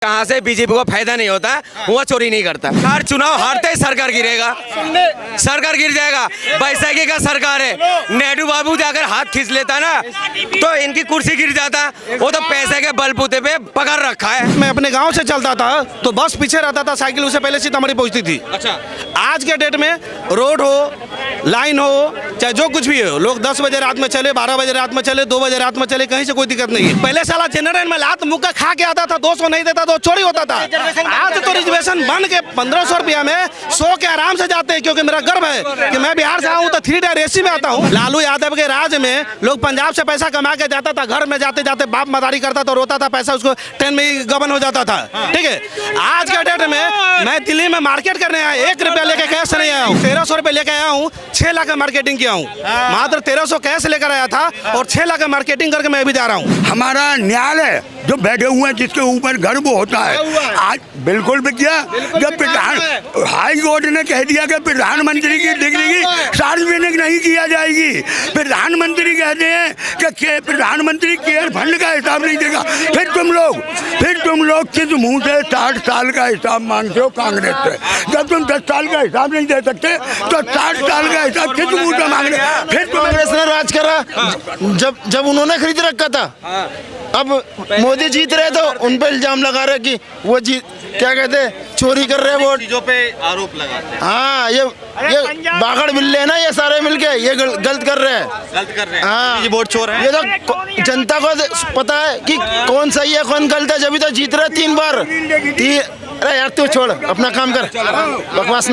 कहाँ से बीजेपी को फायदा नहीं होता वो चोरी नहीं करता। हर चुनाव हारते ही सरकार गिरेगा, सरकार गिर जाएगा। बैसाखी का सरकार है, नेहरू बाबू जाकर हाथ खींच लेता ना तो इनकी कुर्सी गिर जाता। वो तो पैसे के बलबूते पे पकड़ रखा है। मैं अपने गांव से चलता था तो बस पीछे रहता था, साइकिल उससे पहले सीतामढ़ी पहुंचती थी। अच्छा, आज के डेट में रोड हो, लाइन हो, चाहे जो कुछ भी हो, लोग 10 बजे रात में चले, 12 बजे रात में चले, 2 बजे रात में चले, कहीं से कोई दिक्कत नहीं है। पहले साला जनरल में लात मुक्का खा के आता था, 200 नहीं देता तो चोरी होता था। आज तो रिजर्वेशन बन के 1500 रुपया में 100 के आराम से जाते हैं, क्योंकि मेरा गर्व है कि मैं बिहार से आऊँ तो 3 टायर AC में आता हूँ। लालू यादव के राज में लोग पंजाब से पैसा कमा के जाता था, घर में जाते जाते बाप मदारी करता था, रोता था, पैसा उसको ट्रेन में ही गबन हो जाता था। ठीक है, आज के डेट में मैं दिल्ली में मार्केट करने आया, 1 रुपया लेके कैश नहीं आया हूँ, 1300 रुपये लेके आया हूँ, 6 लाख का मार्केटिंग किया हूँ। मात्र 1300 कैश लेकर आया था और 6 लाख का मार्केटिंग करके मैं भी जा रहा हूँ। हमारा न्यायालय जो बैठे हुए हैं, जिसके ऊपर गर्व होता है, आज बिल्कुल भैया, जब प्रधान हाई कोर्ट ने कह दिया कि प्रधानमंत्री की डिग्री की सार्वजनिक नहीं किया जाएगी, प्रधानमंत्री कहते हैं कि प्रधानमंत्री केयर फंड का हिसाब नहीं देगा, फिर तुम लोग किस मुंह से 60 साल का हिसाब मांगते हो कांग्रेस से? जब तुम 10 साल का हिसाब नहीं दे सकते तो 60 साल का हिसाब किस मुंह से मांग रहे? फिर कांग्रेस ने राज करा जब उन्होंने खरीद रखा था। अब मोदी जीत रहे तो उन पे इल्जाम लगा रहे कि वो क्या कहते हैं, चोरी कर रहे वोट, चीजों पे आरोप लगाते हैं। हाँ, ये बागड़ बिल्ले ना, ये सारे मिलके ये गलत कर रहे हैं। हाँ, ये वोट चोर है। ये तो जनता को पता है कि कौन सही है कौन गलत है, जब तो जीत रहे 3 बार। अरे यार तू छोड़, अपना काम कर, बकवास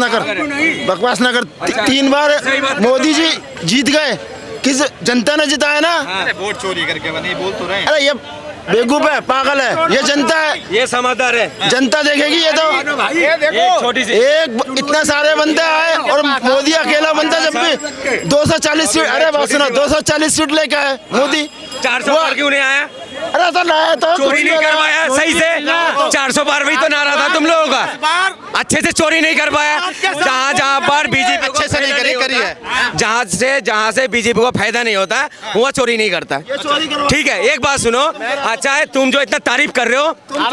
ना कर। 3 बार मोदी जी जीत गए, किस जनता ने जिताया ना। वोट चोरी करके बने बोल तो रहे हैं। अरे ये बेवकूफ है, पागल है, ये जनता है, ये समझदार है, जनता देखेगी। ये तो छोटी सी इतना सारे बनते आए और मोदी अकेला बनता, जब भी 240 सीट, अरे बात सुनो, 240 सीट लेके आए मोदी। 400 पार क्यों नहीं आया? अरे तो लाया तो चोरी नहीं करवाया सही से, 400 पार भी तो नारा था तुम लोगों का, अच्छे से चोरी नहीं कर पाया। जहाँ पर बीजेपी अच्छे से नहीं करी है, जहाँ से बीजेपी को फायदा नहीं होता वो चोरी नहीं करता। ठीक है, एक बात सुनो, अच्छा है तुम जो इतना तारीफ कर रहे हो,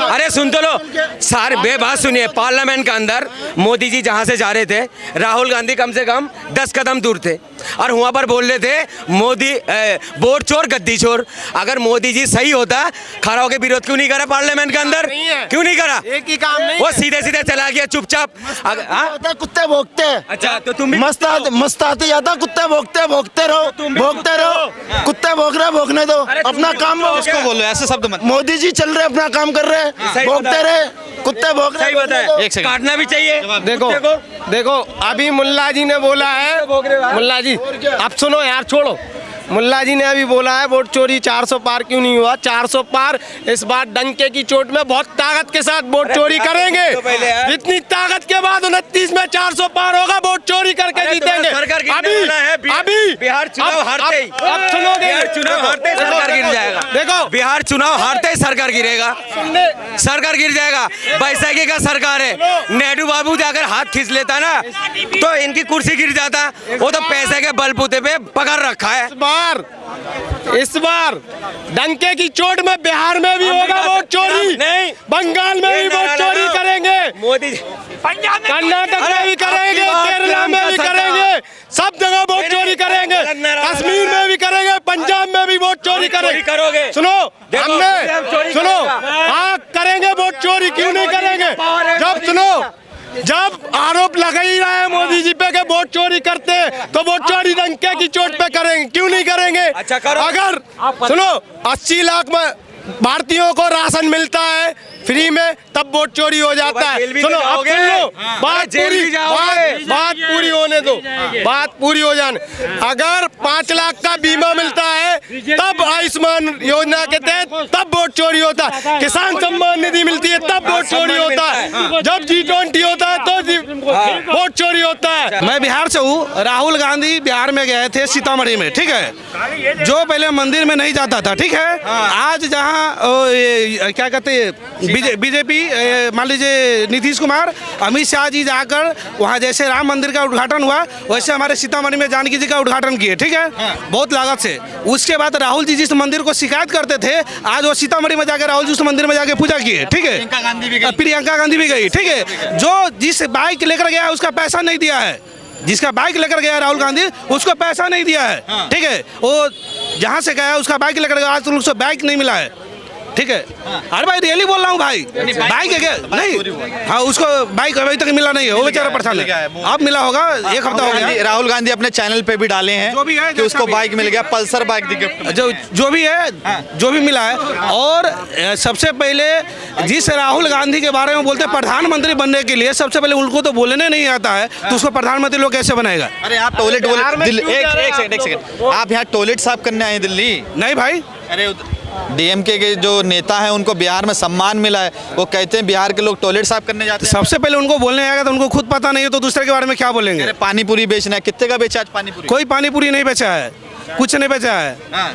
अरे सुन तो लो सारे बेबात सुनिए। पार्लियामेंट के अंदर मोदी जी जहाँ से जा रहे थे, राहुल गांधी कम से कम 10 कदम दूर थे और वहाँ पर बोल रहे थे मोदी वोट चोर गद्दी चोर। अगर मोदी जी सही होता, खड़ा होकर विरोध क्यों नहीं करा पार्लियामेंट के अंदर? क्यों नहीं करा? एक ही काम नहीं, वो सीधे सीधे चला गया चुपचाप। कुत्ते भोंकते हैं। अच्छा, तो तुम भी मस्त आते जाता, कुत्ते भोंकते रहो, कुत्ते भोंक रहे, भोंकने दो, अपना काम उसको बोलो, ऐसे शब्द मत। मोदी जी चल रहे, अपना काम कर रहे, भोंकते रहे, कुत्ते भोंक रहे। सही बताया, काटना भी चाहिए। देखो अभी मुल्ला जी ने बोला है, मुल्ला जी अब सुनो यार, छोड़ो। मुल्ला जी ने अभी बोला है वोट चोरी 400 पार क्यों नहीं हुआ। 400 पार इस बार डंके की चोट में बहुत ताकत के साथ वोट चोरी करेंगे। इतनी ताकत के बाद 29 में 400 पार होगा, वोट चोरी करके जीतेंगे। अभी बिहार चुनाव हारते ही, अब सुनोगे, चुनाव हारते ही सरकार गिर जाएगा। देखो बिहार चुनाव हारते ही सरकार गिरेगा, सरकार गिर जाएगा। बैसाखी का सरकार है, नेहरू बाबू जाकर हाथ खींच लेता ना तो इनकी कुर्सी गिर जाता। वो तो पैसे के बलबूते पे पकड़ रखा है। इस बार डंके की चोट में बिहार में भी होगा वोट चोरी, नहीं, बंगाल में भी वोट चोरी करेंगे, मोदी कर्नाटक में भी करेंगे, केरला में भी करेंगे, सब जगह वोट चोरी करेंगे, कश्मीर में भी करेंगे, पंजाब में भी वोट चोरी करेंगे। सुनो हाँ करेंगे वोट चोरी, क्यों नहीं करेंगे? जब आरोप लगा ही रहा है मोदी जी पे कि वोट चोरी करते हैं, तो वोट चोरी डंके की चोट पे करेंगे, क्यों नहीं करेंगे? अच्छा करो। अगर सुनो 80 लाख में भारतीयों को राशन मिलता है फ्री में, तब वोट चोरी हो जाता है। सुनो अब सुन लो, बात पूरी होने दो, बात पूरी हो जाने। अगर 5 लाख का बीमा मिलता है, तब आयुष्मान योजना के तहत तब वोट चोरी होता है। किसान सम्मान निधि मिलती है, तब वोट चोरी होता है। जब G20 होता है तो वोट चोरी होता है। मैं बिहार से हूँ, राहुल गांधी बिहार में गए थे सीतामढ़ी में, ठीक है, जो पहले मंदिर में नहीं जाता था, ठीक है, आज जहाँ क्या कहते हैं बीजेपी मान लीजिए नीतीश कुमार अमित शाह जी जाकर वहाँ जैसे राम मंदिर का उद्घाटन हुआ वैसे हमारे सीतामढ़ी में जानकी जी का उद्घाटन किए, ठीक है, बहुत लागत से। उसके बाद राहुल जी जिस मंदिर को शिकायत करते थे, आज वो सीतामढ़ी में जाकर राहुल जी उस मंदिर में जाके पूजा किए, ठीक है। प्रियंका गांधी भी गई, ठीक है। जो जिस बाइक लेकर गया उसका पैसा नहीं दिया है, जिसका बाइक लेकर गया राहुल गांधी उसको पैसा नहीं दिया है, ठीक है। वो जहाँ से गया उसका बाइक लेकर गया, आज तक उसको बाइक नहीं मिला है, ठीक है। अरे भाई रियली बोल रहा हूँ भाई, बाइक है क्या? नहीं, हाँ उसको बाइक अभी तक मिला नहीं है, वो बेचारा परेशान है। अब मिला होगा, एक हफ्ता हो गया। राहुल गांधी अपने चैनल पे भी डाले हैं जो भी है, कि उसको बाइक मिल गया, पल्सर बाइक दी गिफ्ट में। जो भी है, जो भी मिला है। और सबसे पहले जिस राहुल गांधी के बारे में बोलते हैं प्रधानमंत्री बनने के लिए, सबसे पहले उनको तो बोलने नहीं आता है, तो उसको प्रधानमंत्री लोग कैसे बनाएगा? अरे आप टॉयलेट एक सेकंड, आप यहाँ टॉयलेट साफ करने आए दिल्ली? नहीं भाई, अरे डीएमके के जो नेता हैं उनको बिहार में सम्मान मिला है, वो कहते हैं बिहार के लोग टॉयलेट साफ करने जाते हैं। सबसे पहले उनको बोलने आएगा तो उनको खुद पता नहीं है, तो दूसरे के बारे में क्या बोलेंगे? अरे पानी पूरी बेचना है, कितने का बेचा आज पानी पूरी? कोई पानी पूरी नहीं बेचा है, कुछ नहीं बेचा है। हाँ।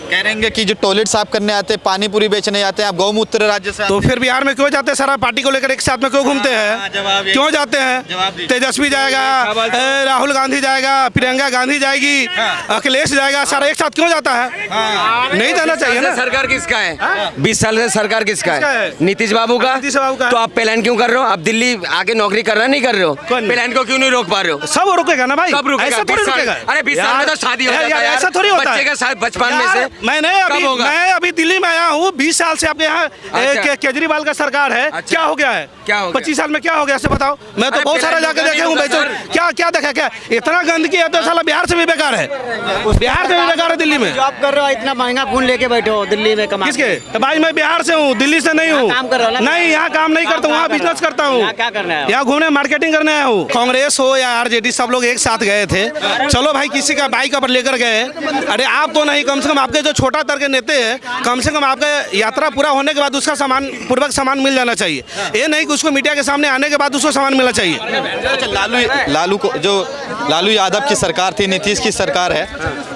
कह रहेंगे कि जो टॉयलेट साफ करने आते हैं, पानी पूरी बेचने जाते हैं, आप गौमूत्र राज्य से तो फिर बिहार में क्यों जाते हैं? सारा पार्टी को लेकर एक साथ में क्यों घूमते हैं? क्यों जाते हैं? तेजस्वी जाएगा, राहुल गांधी जाएगा, प्रियंका गांधी जाएगी, अखिलेश जाएगा, सारा एक साथ क्यों जाता है? नहीं जाना चाहिए ना। सरकार किसका है? 20 साल से सरकार किसका है? नीतीश बाबू का। नीतीश बाबू का। तो आप प्लान क्यों कर रहे हो? आप दिल्ली आके नौकरी कर रहे हो, नहीं कर रहे हो? प्लान को क्यों नहीं रोक पा रहे हो? सब रुकेगा ना भाई, सब रुकेगा। ऐसा थोड़ी 20 साल रुकेगा। अरे 20 साल में तो शादी हो जाता है यार। ऐसा थोड़ी होता है। बच्चे का साथ बचपन में से मैं अभी दिल्ली में आया हूँ, 20 साल से आपके यहाँ अच्छा। केजरीवाल का सरकार है। अच्छा। क्या हो गया है? क्या हो गया? 25 साल में क्या हो गया से बताओ। मैं तो अरे बहुत सारा जाकर देखे हूँ, क्या क्या देखा, क्या इतना गंदगी है तो साला बिहार से भी बेकार है, बिहार से भी बेकार है दिल्ली में। जॉब कर रहे हो, इतना महंगा खून लेके बैठे हो दिल्ली में कमा किसके? तो भाई मैं बिहार से हूँ, दिल्ली से नहीं हूँ। काम कर रहे हो ना? नहीं, यहाँ काम नहीं करता हूँ, वहाँ बिजनेस करता हूँ। यहाँ क्या करना है? यहाँ घूमने मार्केटिंग करने आया हूँ। कांग्रेस हो या आरजेडी, सब लोग एक साथ गए थे। चलो भाई, किसी का बाइक पर लेकर गए, अरे आप तो नहीं, कम से कम आपके जो छोटा स्तर के नेता है, कम से कम आपका यात्रा पूरा होने के बाद उसका सामान पूर्वक सामान मिल जाना चाहिए। ये नहीं कि उसको मीडिया के सामने आने के बाद उसको सामान मिलना चाहिए। अच्छा, लालू यादव की सरकार थी, नीतीश की सरकार है,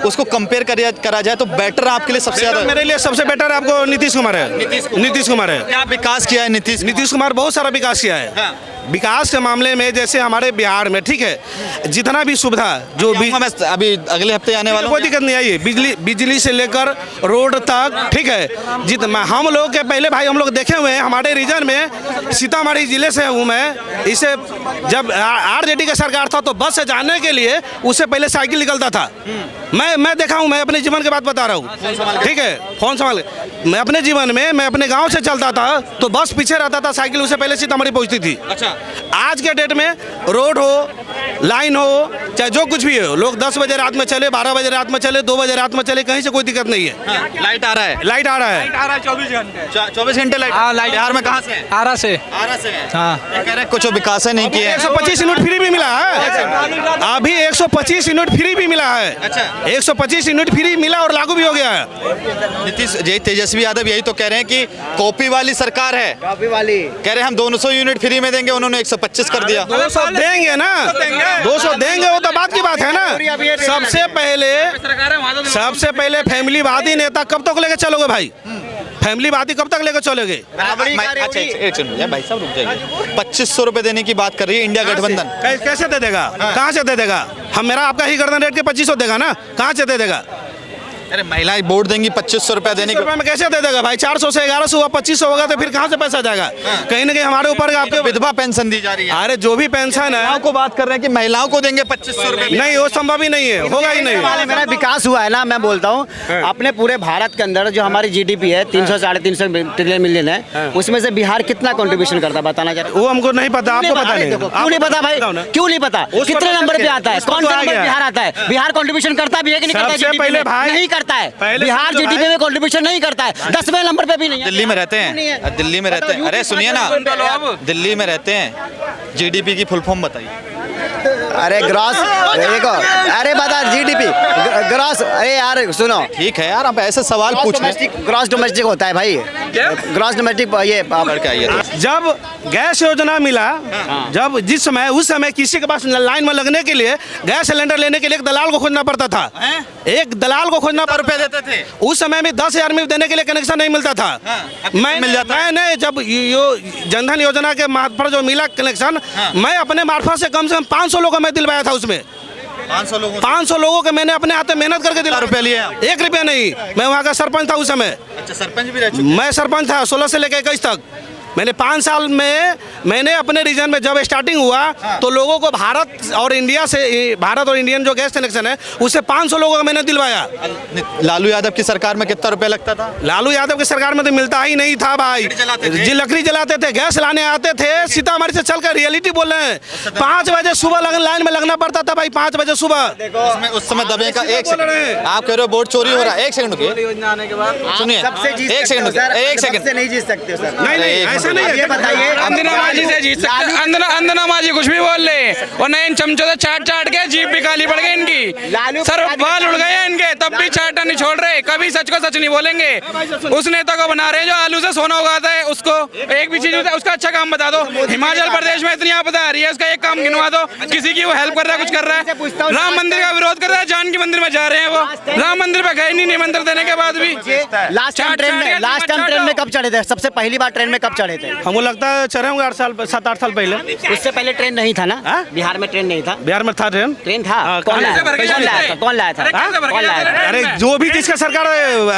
उसको कंपेयर करा जाए तो बेटर आपके लिए सबसे ज्यादा? मेरे लिए सबसे बेटर आपको नीतीश कुमार है। नीतीश कुमार है। क्या विकास किया है नीतीश कुमार? बहुत सारा विकास किया है। विकास के मामले में जैसे हमारे बिहार में, ठीक है, जितना भी सुविधा जो अभी अगले हफ्ते आने वाला, कोई दिक्कत नहीं आई है, बिजली से लेकर रोड तक, ठीक है। जितना हम लोग के पहले भाई हम लोग देखे हुए हैं, हमारे रीजन में सीतामढ़ी जिले से हूँ मैं। इसे जब आरजेडी का सरकार था तो बस से जाने के लिए उससे पहले साइकिल निकलता था। मैं देखा हूँ, मैं अपने जीवन की बात बता रहा हूँ, ठीक है, फोन संभाल। मैं अपने जीवन में, मैं अपने गाँव से चलता था तो बस पीछे रहता था, साइकिल उससे पहले सीतामढ़ी पहुँचती थी। अच्छा, आज के डेट में रोड हो, लाइन हो, चाहे जो कुछ भी हो, लोग 10 बजे रात में चले, 12 बजे रात में चले, 2 बजे रात में चले, कहीं से कोई दिक्कत नहीं है। लाइट आ रहा है, लाइट आ रहा है 24 घंटे लाइट। बिहार में कहाँ से है? आरा से। हाँ, कह रहे कुछ विकास नहीं किए। 125 यूनिट फ्री भी मिला है अभी, 125 यूनिट फ्री भी मिला है। अच्छा, 125 यूनिट फ्री मिला और लागू भी हो गया है। नीतीश तेजस्वी यादव यही तो कह रहे हैं कि कॉपी वाली सरकार है, कॉपी वाली। कह रहे हैं हम 200 यूनिट फ्री में देंगे, उन्होंने 125 कर दिया। 200 देंगे ना, 200 देंगे, वो तो बात की बात है ना। सबसे पहले फैमिलीवादी नेता कब तक लेके चलोगे भाई? फैमिलीवादी कब तक लेकर चलोगे? अच्छा, एक सुनिए भाई साहब, रुक जाइए। 2500 रुपए देने की बात कर रही है इंडिया गठबंधन। कैसे दे देगा? कहाँ से दे देगा? हम मेरा आपका ही गर्दन रेट के 2500 देगा ना, कहाँ से दे देगा? अरे महिलाएं वोट देंगी 2500 रुपया देने के, में कैसे दे देगा भाई? 400 से 1100 हुआ, 2500 होगा तो फिर कहाँ से पैसा जाएगा? कहीं ना कहीं हमारे ऊपर आपके विधवा पेंशन दी जा रही है। अरे जो भी पेंशन है, महिलाओं को बात कर रहे हैं कि महिलाओं को देंगे 2500 रुपए। नहीं, वो संभव ही नहीं है, होगा ही नहीं। मेरा विकास हुआ है ना, मैं बोलता हूँ अपने पूरे भारत के अंदर जो हमारी जीडीपी है 300 साढ़े 300 ट्रिलियन मिलियन है, उसमें से बिहार कितना कंट्रीब्यूशन करता है बताना जरा। वो हमको नहीं पता, आपको पता नहीं? क्यों नहीं पता भाई? क्यों नहीं पता? कितने नंबर पे आता है? कौन सा नंबर बिहार आता है? बिहार कंट्रीब्यूशन करता भी है कि नहीं करता? सबसे पहले भाई नहीं करता है, बिहार जीडीपी में कंट्रीब्यूशन नहीं करता है, 10वें नंबर पे भी नहीं है। दिल्ली में रहते हैं, दिल्ली में रहते हैं। अरे सुनिए ना, दिल्ली में रहते हैं, जीडीपी की फुल फॉर्म बताइए। अरे ग्रॉस, देखो, अरे बता जीडीपी ग्रॉस। अरे यार सुनो, ठीक है यार, आप ऐसे सवाल पूछ रहे हैं। ग्रॉस डोमेस्टिक होता है भाई। ग्रॉस डोमेस्टिक ये बढ़ के आई है। जब गैस योजना मिला, जब जिस समय उस समय किसी के पास लाइन में लगने के लिए गैस सिलेंडर लेने के लिए एक दलाल को खोजना पड़ता था। एक दलाल को खोजना रुपए देते थे उस समय में 10,000 में देने के लिए कनेक्शन नहीं मिलता था। मैंने जब जनधन योजना के मार्फत पर जो मिला कनेक्शन, मैं अपने मार्फत से कम 500 लोगों को मैं दिलवाया था। उसमें 500 लोगों के मैंने अपने हाथ में मेहनत करके दिला। रुपए लिए? 1 रुपया नहीं। मैं वहाँ का सरपंच था उस समय। अच्छा, सरपंच भी रह चुके? मैं सरपंच था 16 से लेकर 21 तक। मैंने 5 साल में मैंने अपने रीजन में जब स्टार्टिंग हुआ तो लोगों को भारत और इंडियन जो गैस कनेक्शन है उससे 500 लोगों को मैंने दिलवाया। लालू यादव की सरकार में कितना रुपया लगता था? लालू यादव की सरकार में तो मिलता ही नहीं था भाई। जी लकड़ी जलाते थे, गैस लाने आते थे। सीतामढ़ी से चलकर रियलिटी बोल रहे हैं। 5 बजे सुबह लाइन में लगना पड़ता था भाई, 5 बजे सुबह। उस समय दबे का 1 सेकंड आप कह रहे हो वोट चोरी हो रहा है। 1 सेकंड सुनिए, 1 सेकंड नहीं जीत सकते सर। नहीं ऐसा नहीं है। ये बताइए, अंदनामाजी से जीत सकते। अंदनामाजी कुछ भी बोल ले और नए इन चमचों से चाट के जीप भी काली पड़ गई इनकी। सर बाल उड़ गए इनके, तब भी चाटा नहीं छोड़ रहे। कभी सच को सच नहीं बोलेंगे। उस नेता को बना रहे हैं जो आलू से सोना उगाता है। उसको एक भी चीज उसका अच्छा काम बता दो। हिमाचल प्रदेश में इतनी आपदा आ रही है, उसका एक काम गिनवा दो। किसी की वो हेल्प कर रहा है, कुछ कर रहा है। राम मंदिर का विरोध कर रहा है, जानकी मंदिर में जा रहे हैं। वो राम मंदिर पे गए नहीं निमंत्रण देने के बाद भी। लास्ट टाइम ट्रेन में कब चढ़े थे? सबसे पहली बार ट्रेन में कब चढ़े थे? हमको लगता है चढ़े होंगे 7-8 साल पहले। उससे पहले ट्रेन नहीं था ना? बिहार में ट्रेन नहीं था। बिहार में था ट्रेन था। कौन लाया था? अरे जो भी जिसका सरकार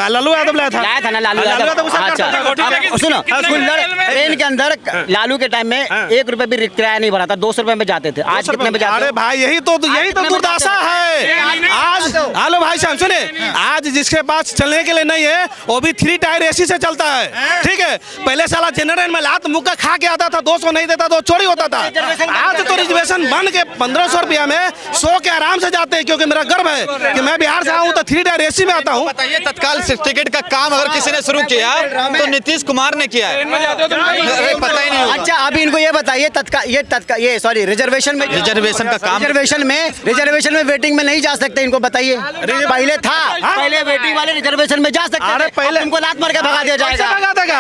लालू यादव लाया था ना। लालू यादव। अच्छा सुनो, ट्रेन के अंदर लालू के टाइम में 1 रुपए भी किराया नहीं भरा था। 200 रुपए में जाते थे। आज कितने में जाते? अरे भाई यही तो दुर्दशा है आज। हेलो भाई साहब सुने, आज जिसके पास चलने के लिए नहीं है वो भी 3 टायर एसी से चलता है। ठीक है, पहले साला जनरल में लात मुक्का खा के आता था, 200 नहीं देता तो चोरी होता था। आज तो रिजर्वेशन बन के 1500 रुपया में 100 के आराम से जाते हैं। क्योंकि मेरा गर्व है कि मैं बिहार से आऊँ तो 3 टायर एसी में आता हूँ। बताइए, तत्काल टिकट का काम अगर किसी ने शुरू किया तो नीतीश कुमार ने किया है। पता ही नहीं। अच्छा अभी इनको ये बताइए, ये सॉरी रिजर्वेशन का काम, रिजर्वेशन में वेटिंग में नहीं जा सकते। इनको बताइए, पहले था, पहले वेटिंग वाले रिजर्वेशन में जा सकते। अरे पहले उनको लात मार के भगा दिया जाएगा।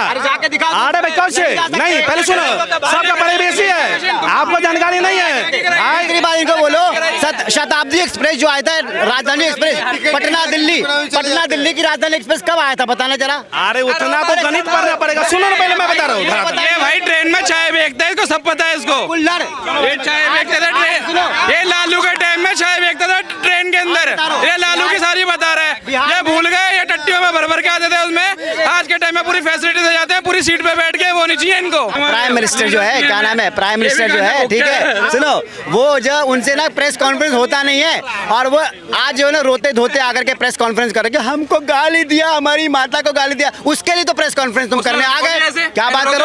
अरे जाके दिखाओ। अरे भाई कब से नहीं, पहले सुनो, सबका परिवेशी है, आपको जानकारी नहीं है। आखिरी बात इनको बोलो, शताब्दी एक्सप्रेस जो आया था, राजधानी एक्सप्रेस पटना दिल्ली की राजधानी एक्सप्रेस कब आया था बताना जरा। अरे उतना तो गणित पढ़ना पड़ेगा। सुनो ना, पहले मैं बता रहा हूँ। ये भाई ट्रेन में चाय बेचता है, इसको सब पता है। इसको ये चाय बेचता था ट्रेन, ये लालू के टाइम में चाय बेचता था ट्रेन के अंदर। ये लालू की सारी बता रहा है। ये भूल गए, ये टट्टियों में भर के आते थे उसमें। आज के टाइम में पूरी फैसिलिटी दे जाते हैं, पूरी सीट पे बैठ के। वो नहीं चाहिए इनको। प्राइम मिनिस्टर जो है, क्या नाम है, प्राइम मिनिस्टर जो है, ठीक है सुनो, वो जो उनसे ना प्रेस कॉन्फ्रेंस होता नहीं है। और वो आज जो है ना रोते धोते आकर के प्रेस कॉन्फ्रेंस करके हमको गाली दिया, हमारी माता को गाली दिया। उसके लिए तो प्रेस कॉन्फ्रेंस तुम करने आ गए। क्या बात करो,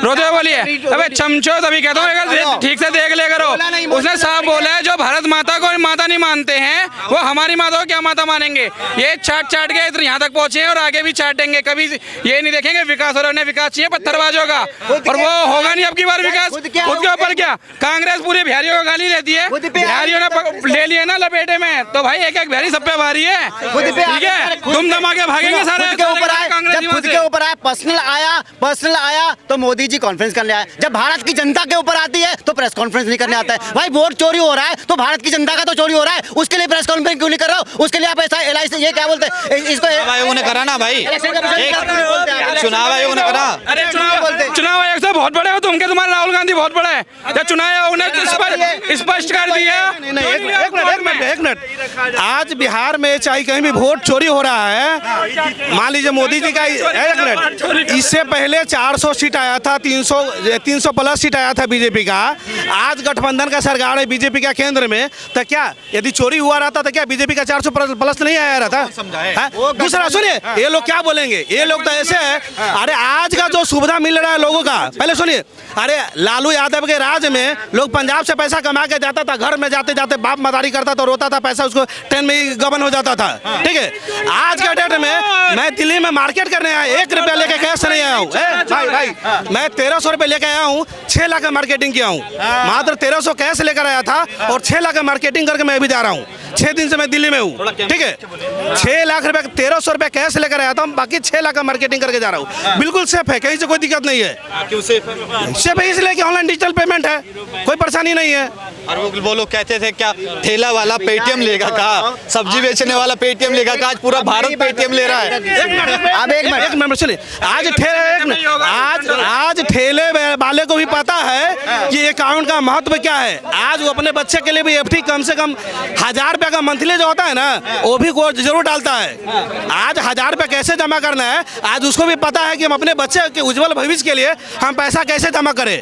रोते बोलिए। अबे चमचो, तभी कहता हूँ ठीक से देख ले करो। उसने साफ बोला है, जो भारत माता को माता नहीं मानते हैं वो हमारी माता को क्या माता मानेंगे। ये चाट के यहाँ तक पहुंचे हैं और आगे भी चाटेंगे। कभी ये नहीं देखेंगे विकास हो रहा है। विकास चाहिए पत्थरबाजों का, और वो होगा नहीं अब की बार विकास। खुद के ऊपर क्या कांग्रेस पूरे बिहारियों को गाली देती है। बिहारियों ने ले लिए ना लपेटे में, तो भाई एक बिहारी सब पे भारी है। ठीक है, तुम दमा के भागेंगे सारे खुद के ऊपर आए। जब खुद के ऊपर आया, पर्सनल आया तो मोदी जी कॉन्फ्रेंस करने आए। जब भारत की जनता के ऊपर आती है तो प्रेस कॉन्फ्रेंस नहीं करने आता है। भाई वोट चोरी हो रहा है तो भारत की जनता का तो चोरी हो रहा है, उसके लिए प्रेस कॉन्फ्रेंस क्यों नहीं कर रहे हो? उसके लिए आप ऐसा LIC ये क्या बोलते हैं इसको, आयोग ने करा ना भाई, चुनाव आयोग ने करा। अरे चुनाव आयोग से बहुत बड़े हो तुम के, तुम्हारा राहुल गांधी बहुत बड़ा है। चुनाव आयोग ने स्पष्ट कर दिया। एक मिनट, आज बिहार में चाहे कहीं भी वोट चोरी हो रहा है, मान लीजिए मोदी जी का, एक मिनट, इससे पहले 400 सीट आया था, 300 प्लस सीट आया था बीजेपी का। आज गठबंधन का सरकार है बीजेपी का केंद्र में, तो क्या यदि चोरी हुआ रहता तो क्या बीजेपी का 400 प्लस नहीं आया रहता? दूसरा सुनिए, ये लोग क्या बोलेंगे, ये लोग तो ऐसे है। अरे आज का जो सुविधा मिल रहा है लोगों का, पहले सुनिए, अरे लालू यादव के राज में लोग पंजाब से पैसा कमा के जाता था, घर में जाते जाते बाप मदारी करता था, रोता था, पैसा उसको ट्रेन में ही गबन हो जाता था। ठीक है, आज के डेट में मैं दिल्ली में मार्केट करने आया, 1 रुपया लेके कैश नहीं आया हूँ। भाई मैं 1300 रुपये लेके आया हूँ, 6 लाख का मार्केटिंग किया हूँ, मात्र 1300 कैश लेकर आया था और 6 लाख का मार्केटिंग करके मैं भी जा रहा हूँ। 6 दिन से मैं दिल्ली में हूँ। ठीक है, 6 लाख रुपए 1300 रुपये कैश लेकर आया था, बाकी 6 लाख का मार्केटिंग करके जा रहा हूँ। बिल्कुल सेफ है, कहीं से कोई दिक्कत नहीं है। क्यों सेफ है इसलिए कि ऑनलाइन डिजिटल पेमेंट है, कोई परेशानी नहीं है। और वो लोग कहते थे क्या ठेला वाला पेटीएम लेगा, कहा सब्जी बेचने वाला पेटीएम लेगा, कहा आज पूरा भारत पेटीएम ले रहा है। अब एक मिनट सुनिए, आज ठेले वाले को भी पता है कि अकाउंट का महत्व क्या है। आज वो अपने बच्चे के लिए भी एफडी कम से कम 1000 रुपया का मंथली जो होता है ना, वो भी जरूर डालता है। आज 1000 रुपया कैसे जमा करना है, आज उसको भी पता है कि हम अपने बच्चे के उज्जवल भविष्य के लिए हम पैसा कैसे जमा करें।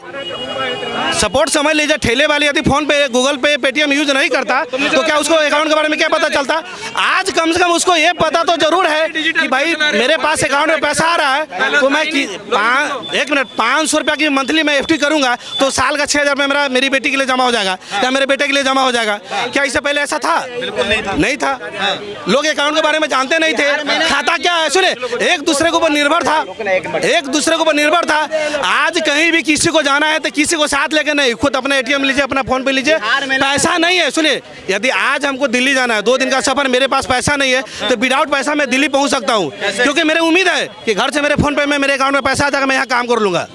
सपोर्ट समझ लीजिए, ठेले वाले यदि फोन पे, गूगल पे, पेटीएम यूज नहीं करता तो क्या उसको अकाउंट के बारे में क्या पता चलता। आज कम से कम उसको ये पता तो जरूर है कि भाई मेरे पास अकाउंट में पैसा आ रहा है, तो मैं 500 रुपया की मंथली मैं एफडी करूंगा तो साल का 6000 रुपया मेरी बेटी के लिए जमा हो जाएगा या मेरे बेटे के लिए जमा हो जाएगा। क्या इससे पहले ऐसा था? नहीं था। लोग अकाउंट के बारे में जानते नहीं थे। खाता क्या है, सुने, एक दूसरे के ऊपर निर्भर था। आज कहीं भी किसी को जाना है तो किसी को साथ लेके नहीं, खुद अपना एटीएम लीजिए, अपना फोन पे लीजिए। पैसा नहीं है, सुनिए, यदि आज हमको दिल्ली जाना है, 2 दिन का सफर, मेरे पास पैसा नहीं है तो विदाउट पैसा मैं दिल्ली पहुंच सकता हूं, क्योंकि मेरे उम्मीद है कि घर से मेरे फोन पे में मेरे अकाउंट में पैसा आ जाएगा, मैं यहाँ काम कर लूंगा।